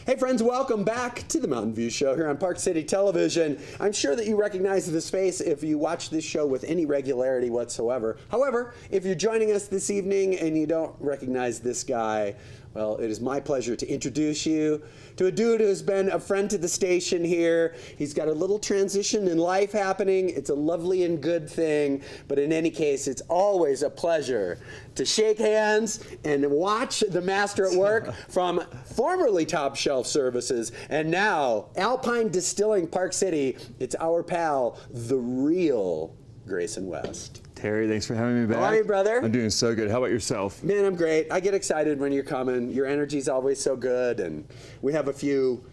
Hey friends, welcome back to the Mountain View Show here on Park City Television. I'm sure that you recognize this face if you watch this show with any regularity whatsoever. However, if you're joining us this evening and you don't recognize this guy, well, it is my pleasure to introduce you to a dude who's been a friend to the station here. He's got a little transition in life happening. It's a lovely and good thing, but in any case, it's always a pleasure to shake hands and watch the master at work from formerly Top Shelf Services and now Alpine Distilling, Park City. It's our pal, the real Grayson West. Terry, thanks for having me back. How are you, brother? I'm doing so good. How about yourself? Man, I'm great. I get excited when you're coming. Your energy's always so good, and we have a few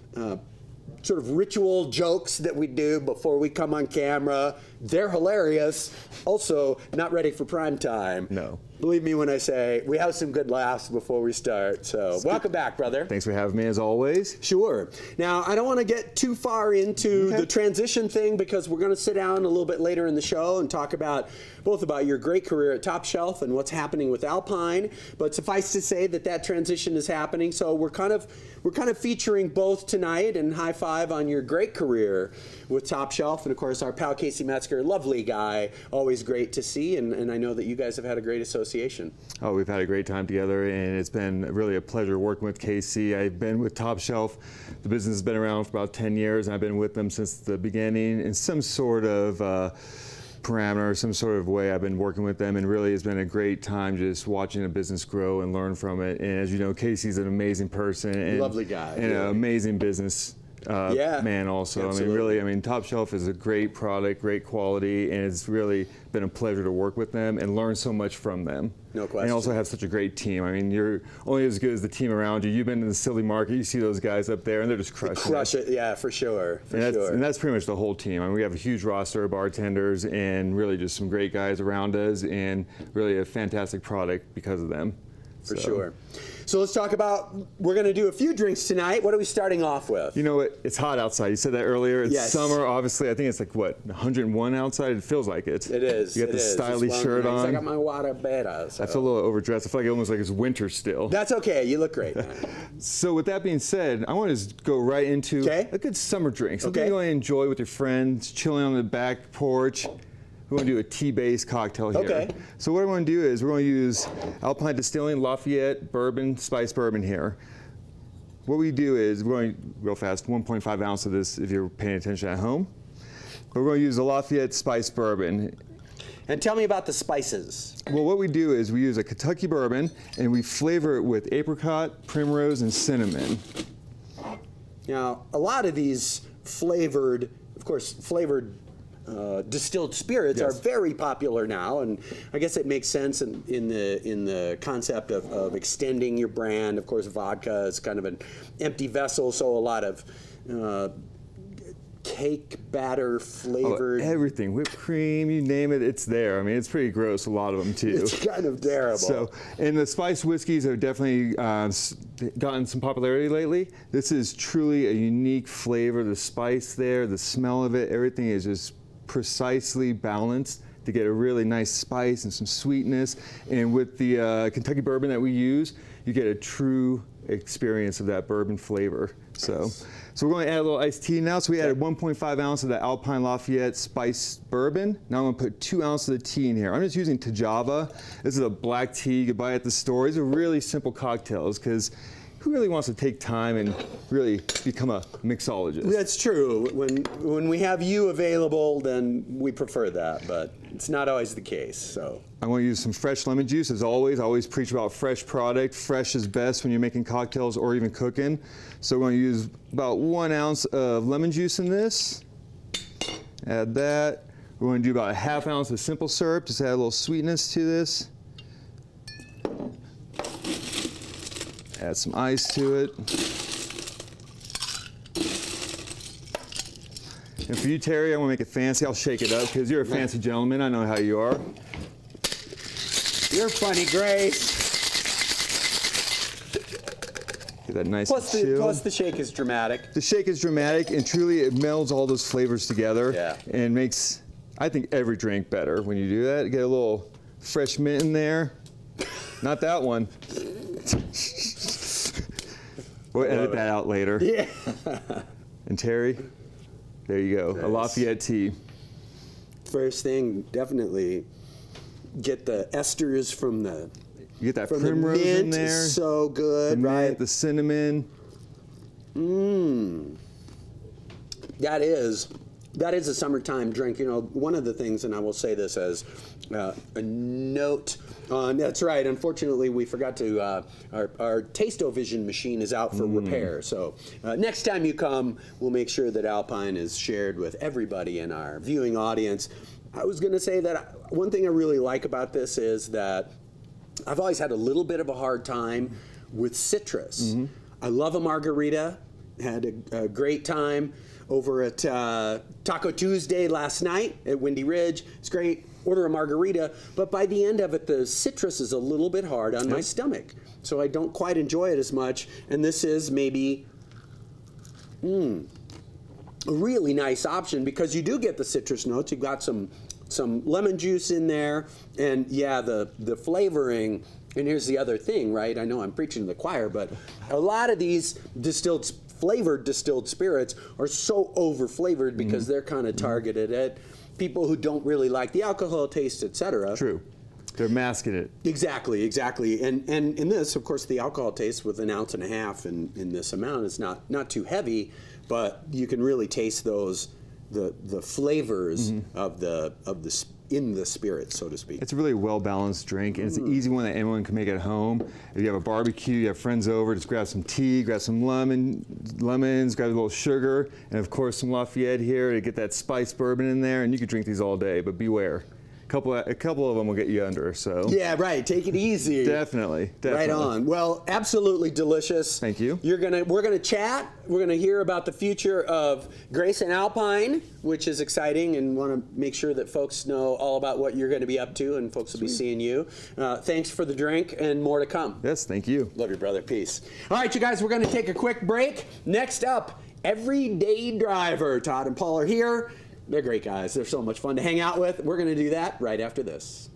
sort of ritual jokes that we do before we come on camera. They're hilarious. Also, not ready for prime time. No. Believe me when I say we have some good laughs before we start. So welcome back, brother. Thanks for having me, as always. Sure. Now, I don't want to get too far into the transition thing because we're going to sit down a little bit later in the show and talk about both about your great career at Top Shelf and what's happening with Alpine. But suffice to say that that transition is happening. So we're kind of featuring both tonight, and high five on your great career with Top Shelf, and of course our pal Casey Metzger, lovely guy, always great to see, and I know that you guys have had a great association. Oh, we've had a great time together, and it's been really a pleasure working with Casey. I've been with Top Shelf. The business has been around for about 10 years, and I've been with them since the beginning in some sort of parameter, some sort of way. I've been working with them, and really it's been a great time just watching the business grow and learn from it. And as you know, Casey's an amazing person and lovely guy, and an amazing business man also. Absolutely. I mean, Top Shelf is a great product, great quality, and it's really been a pleasure to work with them and learn so much from them. No question. And also have such a great team. I mean, you're only as good as the team around you. You've been in the Silly Market, you see those guys up there, and they're just crushing it. Yeah, for sure. And that's pretty much the whole team. I mean, we have a huge roster of bartenders and really just some great guys around us, and really a fantastic product because of them. For sure. So let's talk about, we're going to do a few drinks tonight. What are we starting off with? You know what? It's hot outside. You said that earlier. It's summer, obviously. I think it's like, what, 101 outside? It feels like it. It is. You got the stylish shirt on. I got my water better. So. I feel a little overdressed. I feel like almost like it's winter still. That's okay. You look great. So with that being said, I want to just go right into a good summer drink. Something you want to enjoy with your friends, chilling on the back porch. We're going to do a tea-based cocktail here. Okay. So what we're going to do is we're going to use Alpine Distilling Lafayette Bourbon, Spice Bourbon here. What we do is we're going to, real fast, 1.5 ounce of this if you're paying attention at home. But we're going to use a Lafayette Spice Bourbon. And tell me about the spices. Well, what we do is we use a Kentucky bourbon and we flavor it with apricot, primrose, and cinnamon. Now, a lot of these flavored, distilled spirits are very popular now, and I guess it makes sense in the concept of extending your brand. Of course, vodka is kind of an empty vessel, so a lot of cake batter flavored. Oh, everything, whipped cream, you name it, it's there. I mean, it's pretty gross, a lot of them too. It's kind of terrible. So, and the spiced whiskeys have definitely gotten some popularity lately. This is truly a unique flavor. The spice there, the smell of it, everything is just precisely balanced to get a really nice spice and some sweetness. And with the Kentucky bourbon that we use, you get a true experience of that bourbon flavor. So we're going to add a little iced tea now. So we added 1.5 ounce of the Alpine Lafayette spiced bourbon. Now I'm going to put 2 ounces of the tea in here. I'm just using Tajava. This is a black tea you can buy at the store. These are really simple cocktails because who really wants to take time and really become a mixologist? That's true. When we have you available, then we prefer that, but it's not always the case. So I'm going to use some fresh lemon juice, as always. I always preach about fresh product. Fresh is best when you're making cocktails or even cooking. So we're going to use about 1 ounce of lemon juice in this. Add that. We're going to do about a ½ ounce of simple syrup, just add a little sweetness to this. Add some ice to it. And for you, Terry, I want to make it fancy. I'll shake it up because you're a fancy gentleman. I know how you are. You're funny, Grace. Get that nice plus the shake is dramatic. The shake is dramatic, and truly it melds all those flavors together and makes, I think, every drink better when you do that. Get a little fresh mint in there. Not that one. We'll edit that out later. Yeah. And Terry, there you go, a Lafayette tea. First thing, definitely get the esters from the. You get that from primrose the mint in there. is so good, the right? mint, the cinnamon. That is a summertime drink. You know, one of the things, and I will say this as a note on. That's right. Unfortunately, we forgot to. Our Taste-O-Vision machine is out for repair. So next time you come, we'll make sure that Alpine is shared with everybody in our viewing audience. I was going to say that one thing I really like about this is that I've always had a little bit of a hard time with citrus. I love a margarita. Had a great time over at Taco Tuesday last night at Windy Ridge. It's great. Order a margarita, but by the end of it, the citrus is a little bit hard on my stomach, so I don't quite enjoy it as much. And this is maybe a really nice option because you do get the citrus notes. You've got some lemon juice in there, and yeah, the flavoring. And here's the other thing, right? I know I'm preaching to the choir, but a lot of these flavored distilled spirits are so over flavored because they're kind of targeted at people who don't really like the alcohol taste, etc. True. They're masking it. Exactly. And in this, of course, the alcohol taste with 1.5 ounces in this amount is not too heavy, but you can really taste those the flavors of the in the spirit, so to speak. It's a really well-balanced drink, and it's an easy one that anyone can make at home. If you have a barbecue, you have friends over, just grab some tea, grab some lemons, grab a little sugar, and of course some Lafayette here to get that spiced bourbon in there, and you could drink these all day, but beware. A couple of them will get you under, so. Yeah, right. Take it easy. Definitely. Right on. Well, absolutely delicious. Thank you. We're gonna chat. We're gonna hear about the future of Grayson Alpine, which is exciting, and want to make sure that folks know all about what you're going to be up to, and folks will be seeing you. Thanks for the drink, and more to come. Yes, thank you. Love you, brother. Peace. All right, you guys, we're going to take a quick break. Next up, Everyday Driver. Todd and Paul are here. They're great guys. They're so much fun to hang out with. We're going to do that right after this.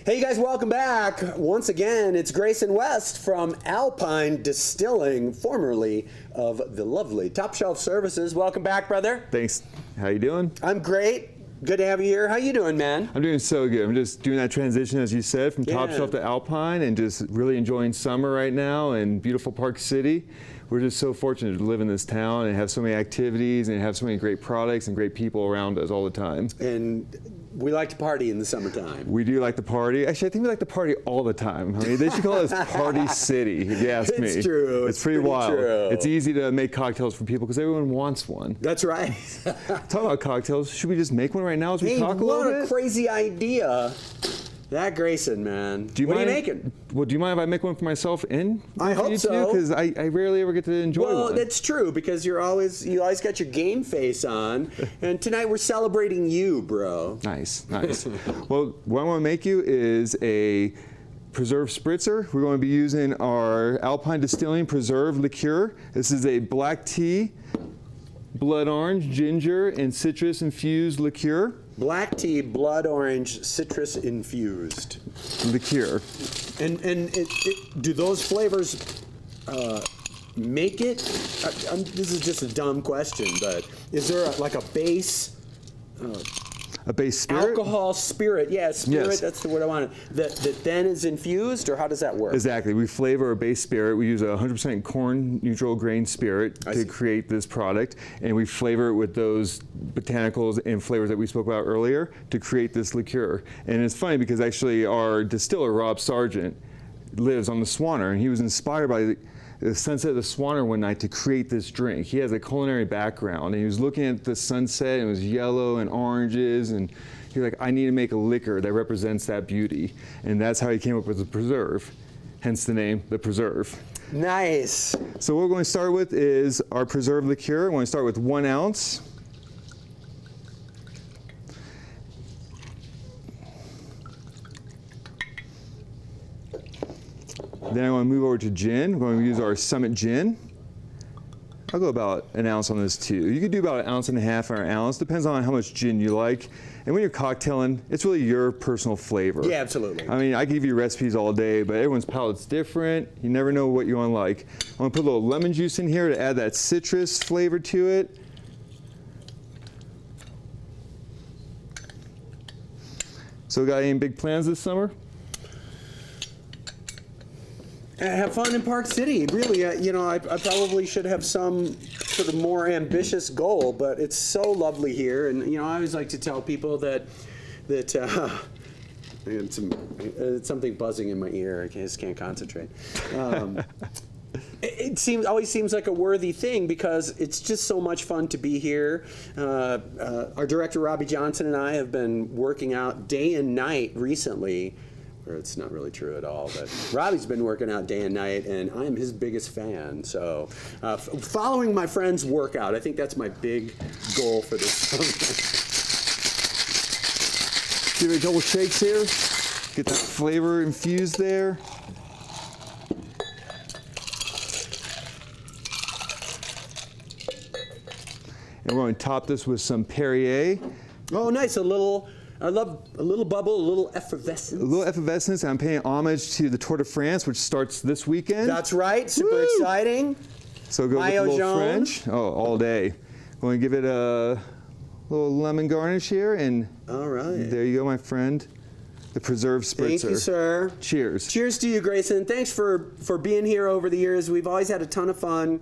Hey, you guys, welcome back. Once again, it's Grayson West from Alpine Distilling, formerly of the lovely Top Shelf Services. Welcome back, brother. Thanks. How you doing? I'm great. Good to have you here. How you doing, man? I'm doing so good. I'm just doing that transition, as you said, from Top Yeah. Shelf to Alpine, and just really enjoying summer right now in beautiful Park City. We're just so fortunate to live in this town and have so many activities and have so many great products and great people around us all the time. And we like to party in the summertime. We do like to party. Actually, I think we like to party all the time. I mean, they should call us Party City, if you ask me. It's true. It's pretty wild. True. It's easy to make cocktails for people because everyone wants one. That's right. Talk about cocktails. Should we just make one right now as we Hey, talk a little what a bit? crazy idea. That Grayson, man. What are you making? Well, do you mind if I make one for myself and I hope so. Because I rarely ever get to enjoy Well, one. that's true because you always got your game face on, and tonight we're celebrating you, bro. Nice, nice. Well, what I want to make you is a preserved spritzer. We're going to be using our Alpine Distilling preserved liqueur. This is a black tea, blood orange, ginger, and citrus infused liqueur. Black tea, blood orange, citrus infused. Liqueur. And do those flavors make it? This is just a dumb question, but is there like a base? A base spirit? Alcohol spirit, yeah, spirit, Yes. that's the word I wanted. That then is infused, or how does that work? Exactly. We flavor a base spirit. We use a 100% corn neutral grain spirit to create this product, and we flavor it with those botanicals and flavors that we spoke about earlier to create this liqueur. And it's funny because actually our distiller, Rob Sargent, lives on the Swanner, and he was inspired by the sunset of the Swanner one night to create this drink. He has a culinary background, and he was looking at the sunset, and it was yellow and oranges, and he was like, I need to make a liquor that represents that beauty. And that's how he came up with the preserve, hence the name, the preserve. Nice. So what we're going to start with is our preserved liqueur. We're going to start with 1 ounce. Then I'm going to move over to gin. We're going to use our Summit Gin. I'll go about 1 ounce on this too. You could do about 1.5 ounces or 1 ounce, depends on how much gin you like. And when you're cocktailing, it's really your personal flavor. Yeah, absolutely. I mean, I give you recipes all day, but everyone's palate's different. You never know what you want to like. I'm gonna put a little lemon juice in here to add that citrus flavor to it. So got any big plans this summer? Have fun in Park City. Really, you know, I probably should have some sort of more ambitious goal, but it's so lovely here. And, you know, I always like to tell people that it's something buzzing in my ear. I just can't concentrate. It always seems like a worthy thing because it's just so much fun to be here. Our director, Robbie Johnson, and I have been working out day and night recently. Or it's not really true at all, but Robbie's been working out day and night, and I am his biggest fan. So following my friend's workout, I think that's my big goal for this summer. Give it a couple shakes here. Get that flavor infused there. And we're going to top this with some Perrier. Oh, nice. I love a little bubble, a little effervescence. A little effervescence. I'm paying homage to the Tour de France, which starts this weekend. That's right. Super Woo! exciting. So go with a little French. Oh, all day. Going to give it a little lemon garnish here, and all right. There you go, my friend. The preserved spritzer. Thank you, sir. Cheers. Cheers to you, Grayson. Thanks for being here over the years. We've always had a ton of fun.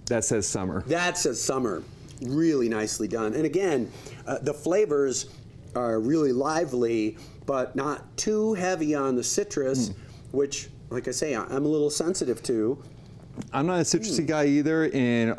That says summer. That says summer. Really nicely done. And again, the flavors are really lively, but not too heavy on the citrus, which, like I say, I'm a little sensitive to. I'm not a citrusy guy either, and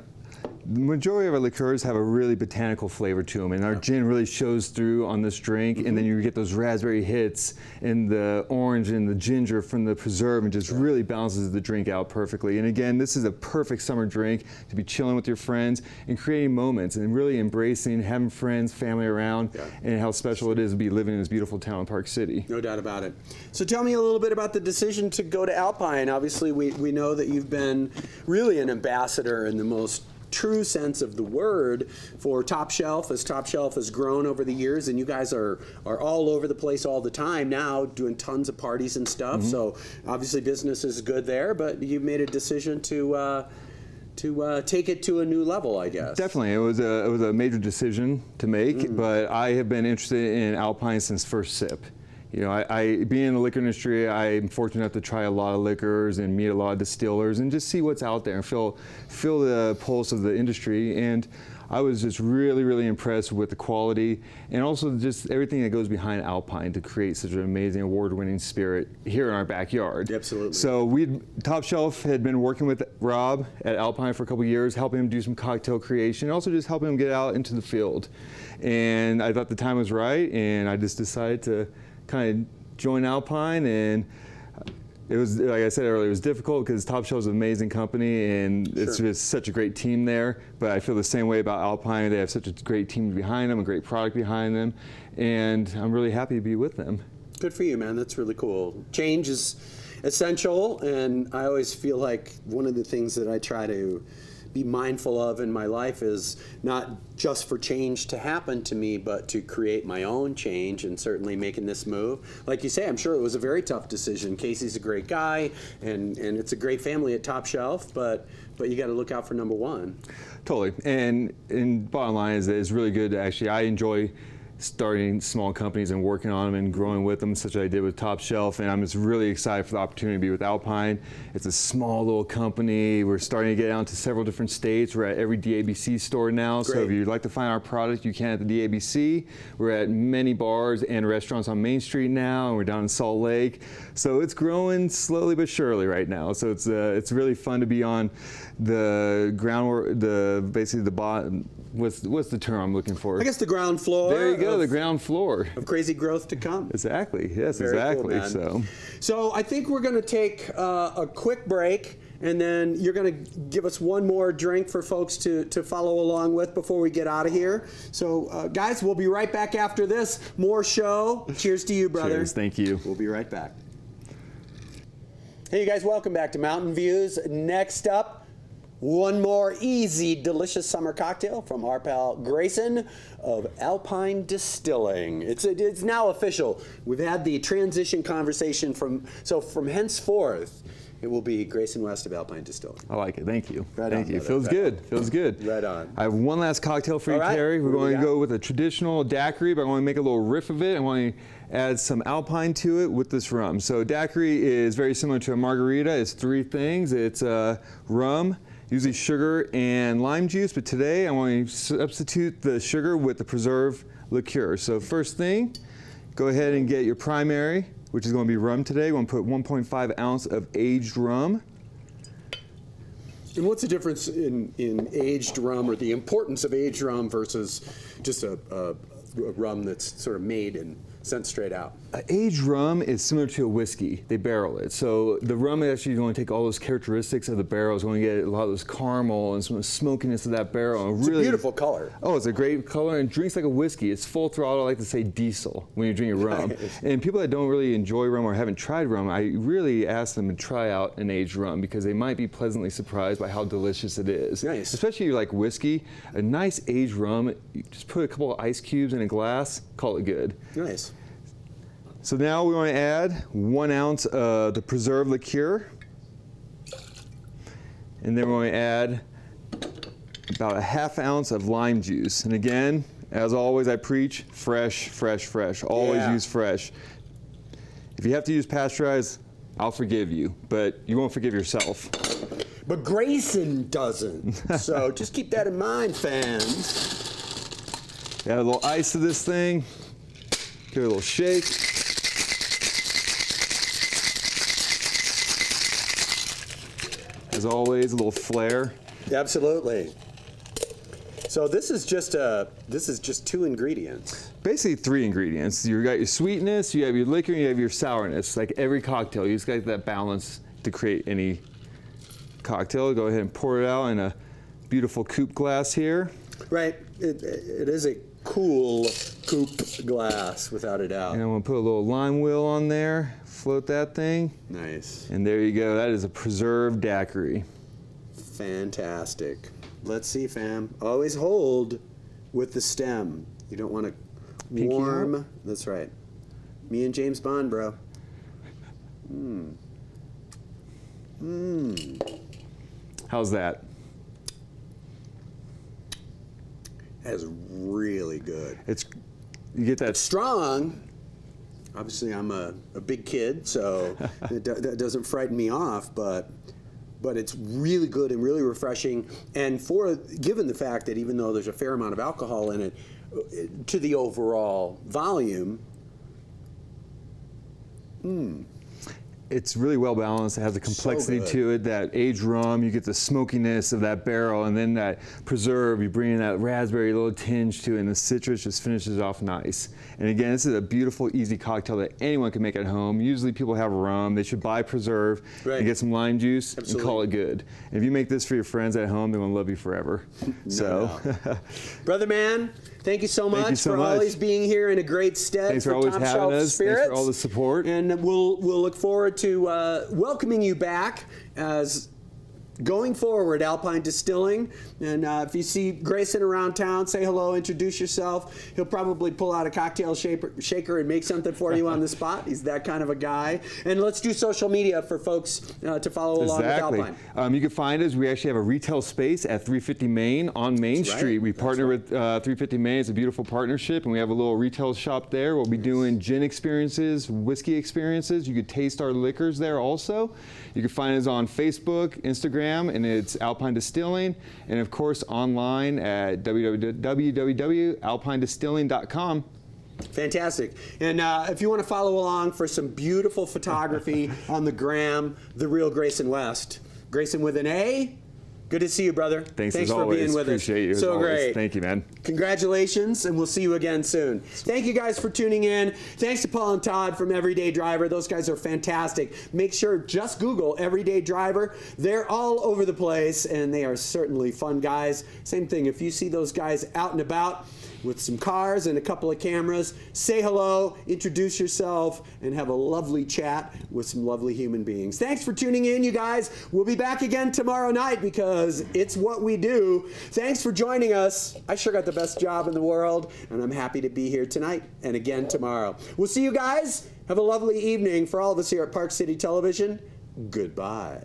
the majority of our liqueurs have a really botanical flavor to them, and our gin really shows through on this drink, and then you get those raspberry hits and the orange and the ginger from the preserve, and just really balances the drink out perfectly. And again, this is a perfect summer drink to be chilling with your friends and creating moments and really embracing having friends, family around, and how special it is to be living in this beautiful town, Park City. No doubt about it. So tell me a little bit about the decision to go to Alpine. Obviously, we know that you've been really an ambassador in the most true sense of the word for Top Shelf, as Top Shelf has grown over the years, and you guys are all over the place all the time now, doing tons of parties and stuff. So obviously business is good there, but you've made a decision to take it to a new level, I guess. Definitely, it was a major decision to make, but I have been interested in Alpine since first sip. You know, I being in the liquor industry, I'm fortunate enough to try a lot of liquors and meet a lot of distillers and just see what's out there and feel the pulse of the industry. And I was just really, really impressed with the quality and also just everything that goes behind Alpine to create such an amazing award-winning spirit here in our backyard. Absolutely. So Top Shelf had been working with Rob at Alpine for a couple of years, helping him do some cocktail creation, and also just helping him get out into the field. And I thought the time was right, and I just decided to kind of join Alpine, and it was, like I said earlier, it was difficult because Top Shelf is an amazing company and it's just such a great team there, but I feel the same way about Alpine. They have such a great team behind them, a great product behind them, and I'm really happy to be with them. Good for you, man. That's really cool. Change is essential, and I always feel like one of the things that I try to be mindful of in my life is not just for change to happen to me, but to create my own change, and certainly making this move. Like you say, I'm sure it was a very tough decision. Casey's a great guy, and it's a great family at Top Shelf, but you got to look out for number one. Totally, and bottom line is that it's really good to actually, I enjoy starting small companies and working on them and growing with them, such as I did with Top Shelf, and I'm just really excited for the opportunity to be with Alpine. It's a small little company. We're starting to get out to several different states. We're at every DABC store now, so if you'd like to find our product, you can at the DABC. We're at many bars and restaurants on Main Street now, and we're down in Salt Lake. So it's growing slowly but surely right now. So it's really fun to be on the ground, basically the bottom. What's the term I'm looking for? I guess the ground floor. There you go, the ground floor. Of crazy growth to come. Exactly, yes, Very exactly. Cool, so I think we're going to take a quick break, and then you're going to give us one more drink for folks to follow along with before we get out of here. So guys, we'll be right back after this. More show. Cheers to you, brother. Cheers, thank you. We'll be right back. Hey, you guys, welcome back to Mountain Views. Next up, one more easy, delicious summer cocktail from our pal Grayson of Alpine Distilling. It's now official. We've had the transition conversation from henceforth, it will be Grayson West of Alpine Distilling. I like it. Thank you. Right Thank on, you. brother. Feels Right good. on. Feels good. Right on. I have one last cocktail for you, All right. Terry. We're What do we going to got? go with a traditional daiquiri, but I want to make a little riff of it. I want to add some Alpine to it with this rum. So daiquiri is very similar to a margarita. It's three things. It's rum, usually sugar and lime juice, but today I want to substitute the sugar with the preserved liqueur. So first thing, go ahead and get your primary, which is going to be rum today. We're going to put 1.5 ounce of aged rum. And what's the difference in aged rum, or the importance of aged rum versus just a rum that's sort of made and sent straight out? Aged rum is similar to a whiskey. They barrel it. So the rum is actually going to take all those characteristics of the barrel. It's going to get a lot of those caramel and some of the smokiness of that barrel. And It's really, a beautiful color. Oh, it's a great color and drinks like a whiskey. It's full throttle. I like to say diesel when you're drinking rum. Nice. And people that don't really enjoy rum or haven't tried rum, I really ask them to try out an aged rum because they might be pleasantly surprised by how delicious it is. Nice. Especially if you like whiskey. A nice aged rum, you just put a couple of ice cubes in a glass, call it good. Nice. So now we want to add 1 ounce of the preserved liqueur. And then we're going to add about a ½ ounce of lime juice. And again, as always, I preach fresh, fresh, fresh. Always Yeah. use fresh. If you have to use pasteurized, I'll forgive you, but you won't forgive yourself. But Grayson doesn't. So just keep that in mind, fans. Add a little ice to this thing. Give it a little shake. As always, a little flair. Absolutely. So this is just 2 ingredients. Basically 3 ingredients. You got your sweetness, you have your liquor, and you have your sourness. Like every cocktail, you just got that balance to create any cocktail. Go ahead and pour it out in a beautiful coupe glass here. Right. It is a cool coupe glass, without a doubt. And I'm gonna put a little lime wheel on there, float that thing, Nice. and there you go. That is a preserved daiquiri. Fantastic. Let's see, fam. Always hold with the stem. You don't want to Pinky warm. out? That's right. Me and James Bond, bro. How's that? That is really good. You get that Strong. Obviously, I'm a big kid, so that doesn't frighten me off, but it's really good and really refreshing. And given the fact that even though there's a fair amount of alcohol in it, to the overall volume, It's really well balanced. It has a complexity good. to it. That aged rum, you get the smokiness of that barrel, and then that preserve, you bring in that raspberry little tinge to it, and the citrus just finishes off nice. And again, this is a beautiful, easy cocktail that anyone can make at home. Usually people have rum. They should buy preserve Right. and get some lime juice Absolutely. and call it good. And if you make this for your friends at home, they're going to love you forever. Brother man, thank you so much you so for much. always being here in a great stead. Thanks for always Top having Shelf us. Spirits. Thanks for all the support. And we'll look forward to welcoming you back as going forward, Alpine Distilling. And if you see Grayson around town, say hello, introduce yourself. He'll probably pull out a cocktail shaker and make something for you on the spot. He's that kind of a guy. And let's do social media for folks to follow along with Alpine. You can find us. We actually have a retail space at 350 Main on Main That's right. Street. We That's partner right. with 350 Main. It's a beautiful partnership, and we have a little retail shop there. We'll be doing gin experiences, whiskey experiences. You could taste our liquors there also. You can find us on Facebook, Instagram, and it's Alpine Distilling, and of course online at www.alpinedistilling.com. Fantastic. And if you want to follow along for some beautiful photography on the gram, the real Grayson West. Grayson with an A. Good to see you, brother. Thanks as for always. being with Appreciate you us. as So always. great. Thank you, man. Congratulations, and we'll see you again soon. Thank you guys for tuning in. Thanks to Paul and Todd from Everyday Driver. Those guys are fantastic. Make sure, just Google Everyday Driver. They're all over the place, and they are certainly fun guys. Same thing, if you see those guys out and about, with some cars and a couple of cameras. Say hello, introduce yourself, and have a lovely chat with some lovely human beings. Thanks for tuning in, you guys. We'll be back again tomorrow night because it's what we do. Thanks for joining us. I sure got the best job in the world, and I'm happy to be here tonight and again tomorrow. We'll see you guys. Have a lovely evening. For all of us here at Park City Television, goodbye.